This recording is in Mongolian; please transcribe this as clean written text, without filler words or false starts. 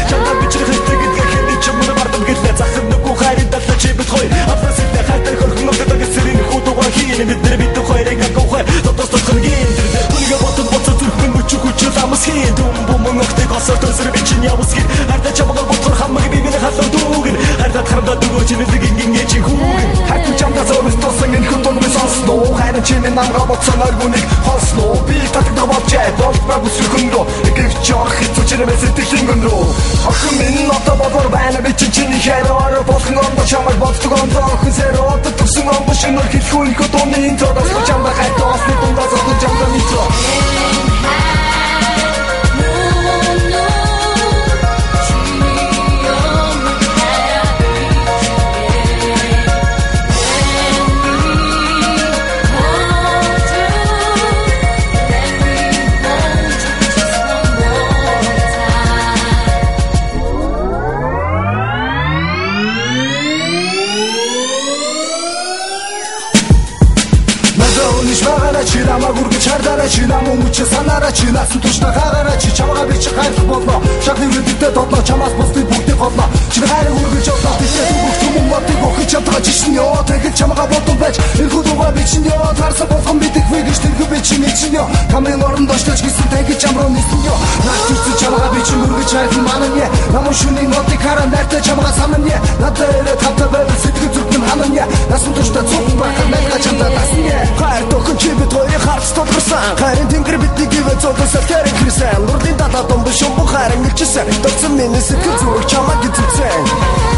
чамаа бичрэх хэрэгтэй гэдгээ хэний ч юм уу бардам гэлээ захын нүгүү хайрын дата чи бит хой аврас илээ хайтай хөрхөн ногдод гэсэрийн хуудуугаар хийн бидний бит хоёрыг агуулхай дотоос тохиргийн тэр түнгээ ботод боцоо зүрхэн мөчөг хүчил амс хийн дүм бум ногтыг осоо төсөр бичин явс хийн хайтай чамаа ботор хамаг бивэн халуу дүүгэн хайтай харамда дүүгэн чиний гингээ чи хүүгэн хайтай чамаа зовс тосон ин хутон бисосно хайрын чиний намгаа боцсон аргуныг хосно би татдаг давчаа болтмаг бүсгүндөө гэвч орох хэцүү чимээс тэхингэнрөө охин минь одоо бодвор байна би чиний хэрээр болгон чамаг боддог онцгой зэро төгсөн амбушин өрхөлхүүн хөтөний интродос чамаа хайтай осны дундаас одоо чамаа митро Чилама гургы чардара чилама муча санара чилас тушна гарара чи чамага бич хайх болно шахны үдтэй тодлоо чамаас бусдыг бүгдийг голно чи хайр гургы жолоо тийш бүгд юм мод гохи чамтага чишин ёо тэгэл чамага бодсон байж эх худуга бичин ёо тарса болгон бидик вэгэж тэрхүү бичин ичин ёо камын оронд очтож гисэн тэгэл чамруу нисэн ёо нахчиж чамага бичин гургы чайх манан я намун шүний модик хара нартай чамага саман я надад тавта байв сэтгэл зүрхэн ханан я насан тушта цуг баг найга чамда тасан я хайр тохын чи бит хоёрын харц тодорсон хайрын тэнгэр биднийг ивэ цодосол тэрэн хрисэн лурдын дата том бишом бухар ангилчсэн тогсон миний сэтгэл зүрх чамаг гизсэн